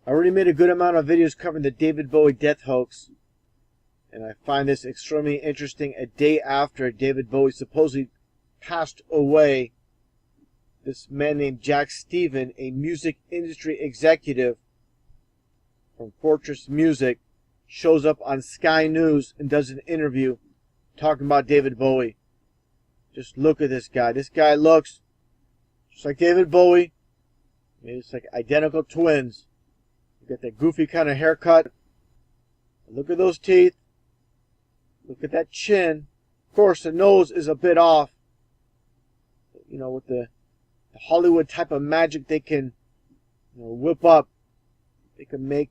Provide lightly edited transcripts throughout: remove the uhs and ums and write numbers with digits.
I already made a good amount of videos covering the David Bowie death hoax, and I find this extremely interesting. A day after David Bowie supposedly passed away, this man named Jack Stephen, a music industry executive from Fortress Music, shows up on Sky News and does an interview talking about David Bowie. Just look at this guy. This guy looks just like David Bowie. I mean, it's like identical twins. You got that goofy kind of haircut. Look at those teeth. Look at that chin. Of course, the nose is a bit off. You know, with the Hollywood type of magic they can, whip up. They can make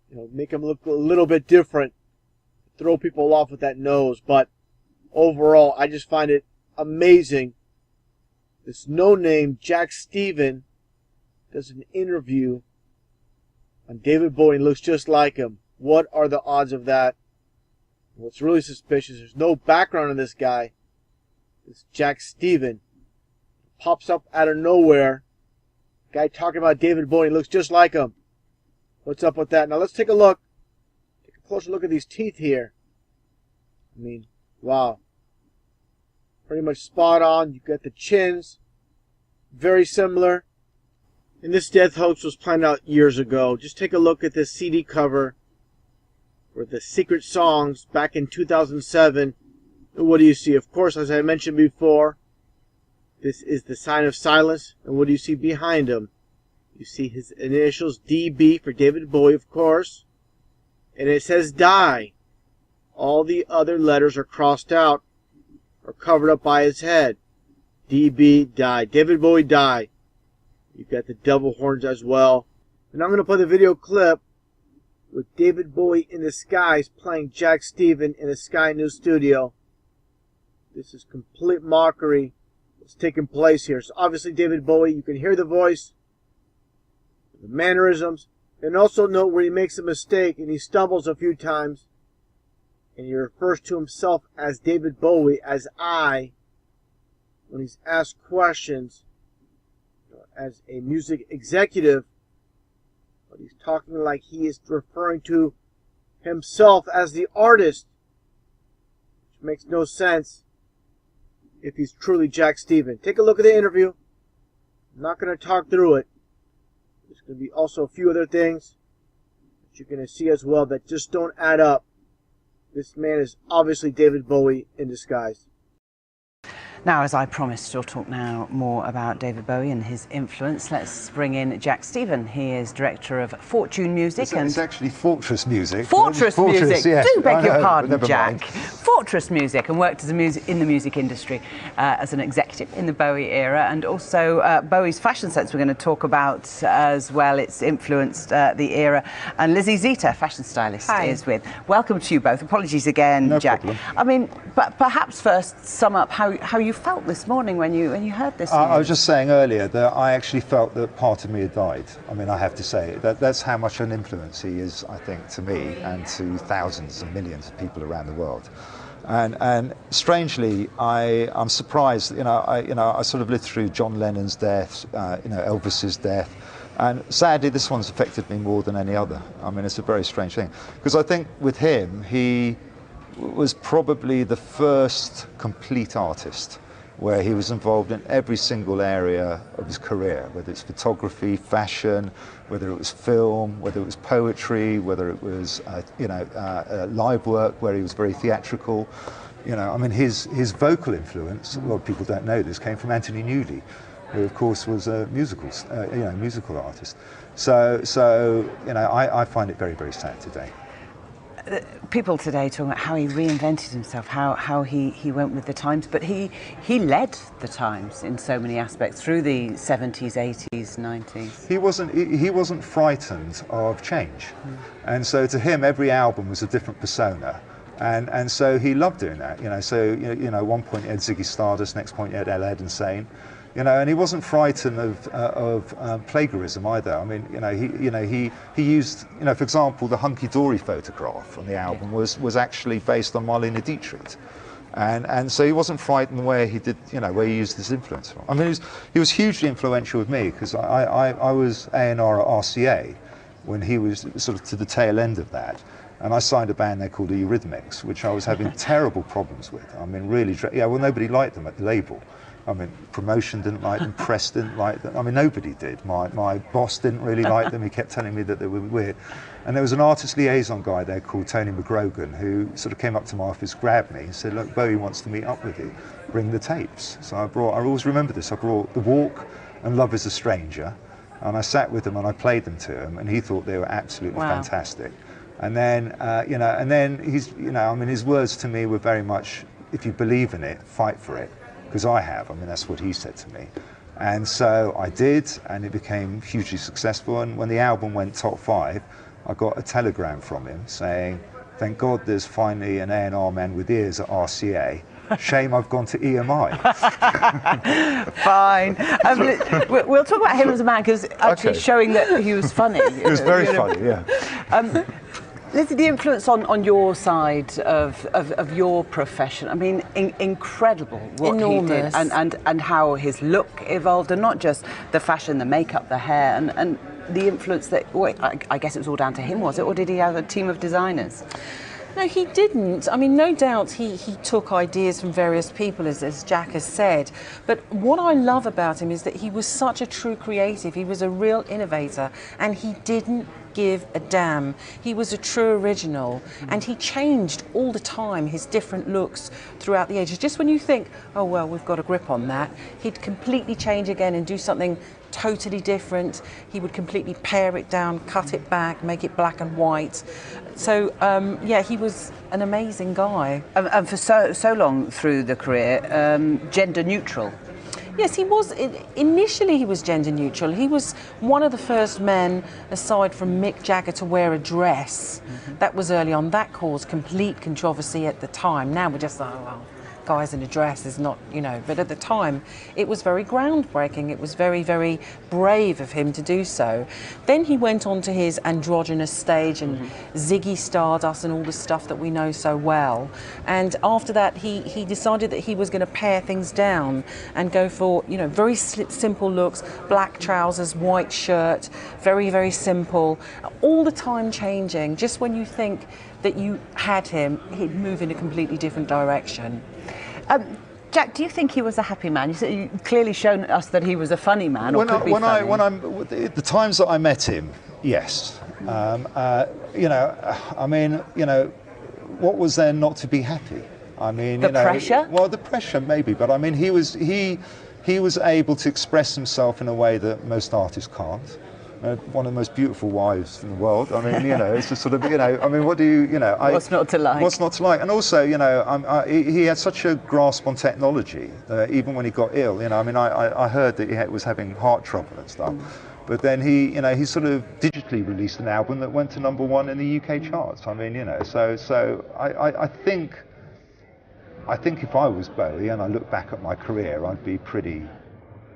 him look a little bit different. Throw people off with that nose. But overall, I just find it amazing. This no-name Jack Stephen does an interview on David Bowie and looks just like him. What are the odds of that? What's really suspicious, there's no background on this guy. This Jack Stephen pops up out of nowhere. Guy talking about David Bowie looks just like him. What's up with that? Now let's take a look. Take a closer look at these teeth here. I mean, wow. Pretty much spot on. You got the chins. Very similar. And this death hoax was planned out years ago. Just take a look at this CD cover for the Secret Songs back in 2007. And what do you see? Of course, as I mentioned before, this is the sign of silence. And what do you see behind him? You see his initials, DB, for David Bowie, of course. And it says die. All the other letters are crossed out or covered up by his head. DB, die. David Bowie, die. You've got the devil horns as well. And I'm going to play the video clip with David Bowie in the skies playing Jack Stephen in a Sky News studio. This is complete mockery that's taking place here. So obviously David Bowie, you can hear the voice, the mannerisms, and also note where he makes a mistake and he stumbles a few times. And he refers to himself as David Bowie, as I, when he's asked questions as a music executive. But he's talking like he is referring to himself as the artist, which makes no sense if he's truly Jack Stephen. Take a look at the interview. I'm not going to talk through it. There's going to be also a few other things that you're going to see as well that just don't add up. This man is obviously David Bowie in disguise. Now, as I promised, we'll talk now more about David Bowie and his influence. Let's bring in Jack Stephen. He is director of Fortune Music. It's actually Fortress Music. Fortress Music. Yes. Do beg your pardon, Jack. Mind. Fortress Music, and worked as in the music industry as an executive in the Bowie era, and also Bowie's fashion sense we're going to talk about as well. It's influenced the era. And Lizzie Zeta, fashion stylist, is with. Welcome to you both. Apologies again, No Jack. problem. I mean, but perhaps first sum up how you felt this morning when you heard this news. I was just saying earlier that I actually felt that part of me had died. I mean, I have to say that's how much an influence he is, I think, to me and to thousands and millions of people around the world. And strangely, I'm surprised. I sort of lived through John Lennon's death, Elvis's death, and sadly, this one's affected me more than any other. I mean, it's a very strange thing because I think with him, he was probably the first complete artist where he was involved in every single area of his career, whether it's photography, fashion, whether it was film, whether it was poetry, whether it was live work where he was very theatrical. I mean, his vocal influence, a lot of people don't know this, came from Anthony Newley, who of course was a musical artist. So I find it very, very sad today. People today talking about how he reinvented himself, how he went with the times, but he led the times in so many aspects through the 70s, 80s, 90s. He wasn't frightened of change, and so to him every album was a different persona, and so he loved doing that. So at one point he had Ziggy Stardust, next point he had Ed Insane. And he wasn't frightened of plagiarism either. I mean, he used, for example, the Hunky Dory photograph on the album was actually based on Marlene Dietrich, and so he wasn't frightened where he did, where he used his influence from. I mean, he was hugely influential with me because I was A&R at RCA, when he was sort of to the tail end of that. And I signed a band there called Eurythmics, which I was having terrible problems with. I mean, really, yeah, well, nobody liked them at the label. I mean, promotion didn't like them, press didn't like them. I mean, nobody did. My boss didn't really like them. He kept telling me that they were weird. And there was an artist liaison guy there called Tony McGrogan who sort of came up to my office, grabbed me and said, look, Bowie wants to meet up with you. Bring the tapes. So I always remember this, I brought The Walk and Love is a Stranger. And I sat with him and I played them to him, and he thought they were absolutely fantastic. And then, you know, and then he's, you know, I mean, his words to me were very much, if you believe in it, fight for it. Because I have, I mean, that's what he said to me. And so I did, and it became hugely successful. And when the album went top 5, I got a telegram from him saying, thank God there's finally an A&R man with ears at RCA. Shame I've gone to EMI. Fine. We'll talk about him as a man, because actually showing that he was funny. He was very funny, yeah. Lizzie, the influence on your side of your profession, I mean, incredible what Enormous. he did, and how his look evolved, and not just the fashion, the makeup, the hair, and the influence that, well, I guess it was all down to him, was it? Or did he have a team of designers? No, he didn't. I mean, no doubt he took ideas from various people, as Jack has said. But what I love about him is that he was such a true creative. He was a real innovator, and he didn't give a damn. He was a true original, and he changed all the time his different looks throughout the ages. Just when you think, oh, well, we've got a grip on that, he'd completely change again and do something totally different. He would completely pare it down, cut it back, make it black and white. So, yeah, he was an amazing guy. And for so long through the career, gender neutral. Yes, he was. Initially, he was gender neutral. He was one of the first men, aside from Mick Jagger, to wear a dress. That was early on. That caused complete controversy at the time. Now we're just like, oh, well, guys in a dress is not, you know. But at the time, it was very groundbreaking. It was very, very brave of him to do so. Then he went on to his androgynous stage and Ziggy Stardust and all the stuff that we know so well. And after that, he decided that he was going to pare things down and go for, you know, very simple looks, black trousers, white shirt, very, very simple, all the time changing. Just when you think that you had him, he'd move in a completely different direction. Jack, do you think he was a happy man? You've clearly shown us that he was a funny man, or could be funny. The times that I met him, yes. You know, I mean, you know, what was there not to be happy? I mean, the you know, pressure? Well, the pressure maybe, but I mean, he was able to express himself in a way that most artists can't. One of the most beautiful wives in the world. I mean, you know, it's just sort of, you know, I mean, what do you know? What's not to like? What's not to like? And also, you know, he had such a grasp on technology, even when he got ill. You know, I mean, I heard that he was having heart trouble and stuff. But then he sort of digitally released an album that went to #1 in the UK charts. I mean, you know, so I think if I was Bowie and I look back at my career, I'd be pretty,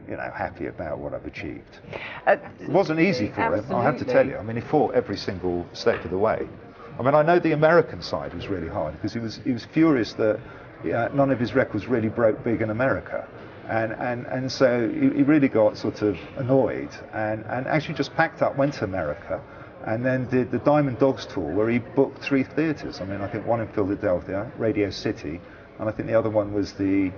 you know, happy about what I've achieved. It wasn't easy for him, I have to tell you. I mean, he fought every single step of the way. I mean, I know the American side was really hard because he was furious that none of his records really broke big in America. And so he really got sort of annoyed and actually just packed up, went to America, and then did the Diamond Dogs tour where he booked 3 theatres. I mean, I think one in Philadelphia, Radio City, and I think the other one was the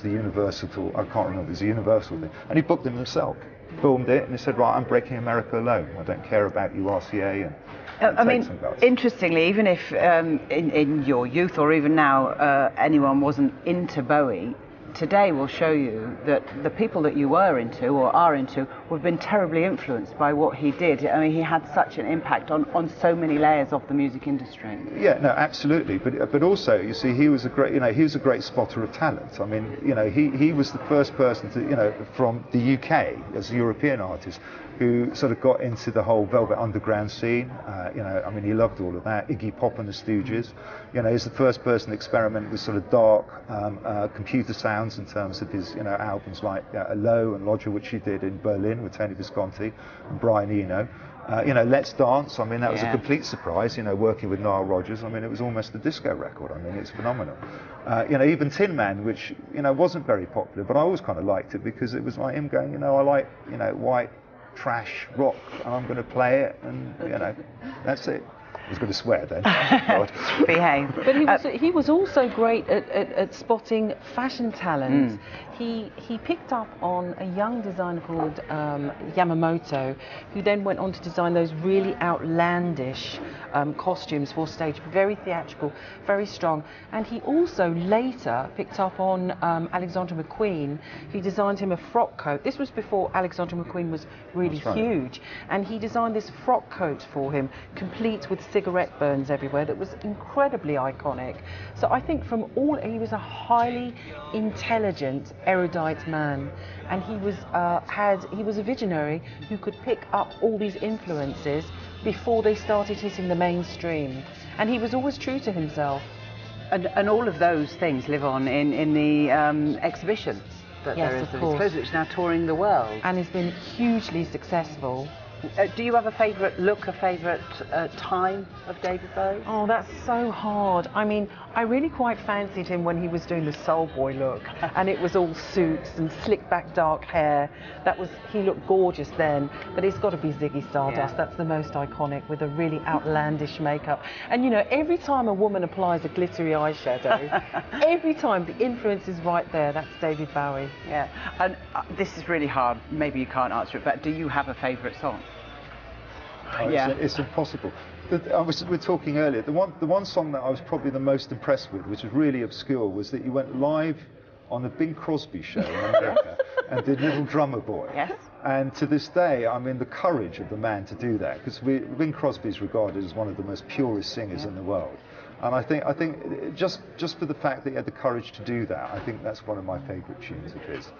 Universal tour. I can't remember, it was the Universal thing. And he booked them himself, filmed it, and he said, right, I'm breaking America alone. I don't care about you, RCA. And I mean, interestingly, even if in your youth or even now anyone wasn't into Bowie, today will show you that the people that you were into or are into have been terribly influenced by what he did. I mean, he had such an impact on so many layers of the music industry. Yeah, no, absolutely. But also, you see, he was a great spotter of talent. I mean, you know, he was the first person to, you know, from the UK as a European artist who sort of got into the whole Velvet Underground scene. You know, I mean, he loved all of that. Iggy Pop and the Stooges. You know, he's the first person to experiment with sort of dark computer sounds in terms of his, you know, albums like Low and Lodger, which he did in Berlin with Tony Visconti and Brian Eno. You know, Let's Dance, I mean, that was a complete surprise, you know, working with Nile Rodgers. I mean, it was almost a disco record. I mean, it's phenomenal. You know, even Tin Man, which, you know, wasn't very popular, but I always kind of liked it because it was like him going, you know, I like, you know, white trash rock, and I'm going to play it, and that's it. I was going to swear then. God. Behave. But he was also great at spotting fashion talent. He picked up on a young designer called Yamamoto, who then went on to design those really outlandish costumes for stage, very theatrical, very strong. And he also later picked up on Alexander McQueen, who designed him a frock coat. This was before Alexander McQueen was really huge. And he designed this frock coat for him, complete with cigarette burns everywhere, that was incredibly iconic. So I think he was a highly intelligent, erudite man, and he was a visionary who could pick up all these influences before they started hitting the mainstream, and he was always true to himself. And all of those things live on in the exhibition that Yes, there is of of course. his clothes, which is now touring the world. And has been hugely successful. Do you have a favourite look, a favourite time of David Bowie? Oh, that's so hard. I mean, I really quite fancied him when he was doing the soul boy look, and it was all suits and slick back dark hair. He looked gorgeous then, but it's got to be Ziggy Stardust. Yeah. That's the most iconic, with a really outlandish makeup. And every time a woman applies a glittery eyeshadow, every time the influence is right there, that's David Bowie. Yeah. And this is really hard. Maybe you can't answer it, but do you have a favourite song? It's impossible. We're talking earlier. The one song that I was probably the most impressed with, which was really obscure, was that you went live on a Bing Crosby show in America and did Little Drummer Boy. Yes. And to this day, I mean, the courage of the man to do that, because Bing Crosby is regarded as one of the most purest singers in the world. And I think just for the fact that he had the courage to do that, I think that's one of my favourite tunes of his.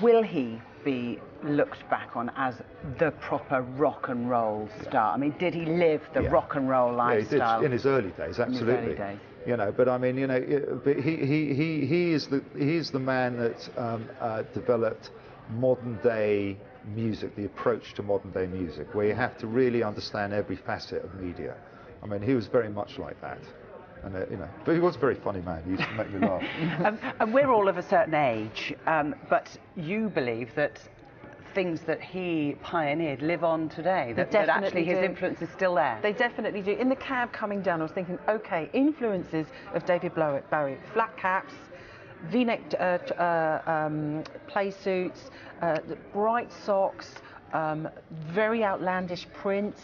Will he be looked back on as the proper rock and roll star? I mean, did he live the rock and roll lifestyle? Yeah, he did in his early days, absolutely. In his early days. But I mean, but he is the man that developed modern day music, the approach to modern day music, where you have to really understand every facet of media. I mean, he was very much like that. And, but he was a very funny man. He used to make me laugh. And we're all of a certain age, but you believe that things that he pioneered live on today, that actually his influence is still there. They definitely do. In the cab coming down, I was thinking, okay, influences of David Bowie: flat caps, V-neck play suits, bright socks, very outlandish prints.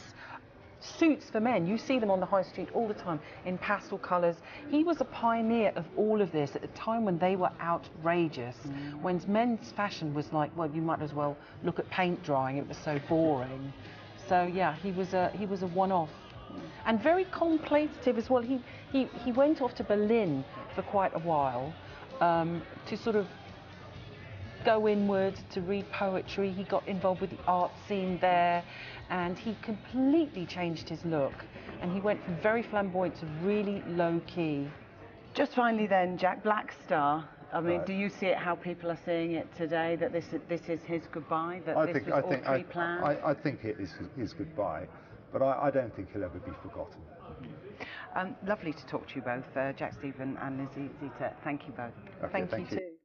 Suits for men, you see them on the high street all the time in pastel colours. He was a pioneer of all of this at a time when they were outrageous, when men's fashion was like, well, you might as well look at paint drying, it was so boring. So yeah, he was a one-off. And very contemplative as well. He went off to Berlin for quite a while to sort of go inward, to read poetry. He got involved with the art scene there, and he completely changed his look, and he went from very flamboyant to really low key. Just finally then, Jack, Black Star, I mean, do you see it how people are seeing it today, that this is his goodbye, that this was all pre-planned? I think it is his goodbye, but I don't think he'll ever be forgotten. Lovely to talk to you both, Jack Stephen and Lizzie Zita. Thank you both. Okay, Thank you too.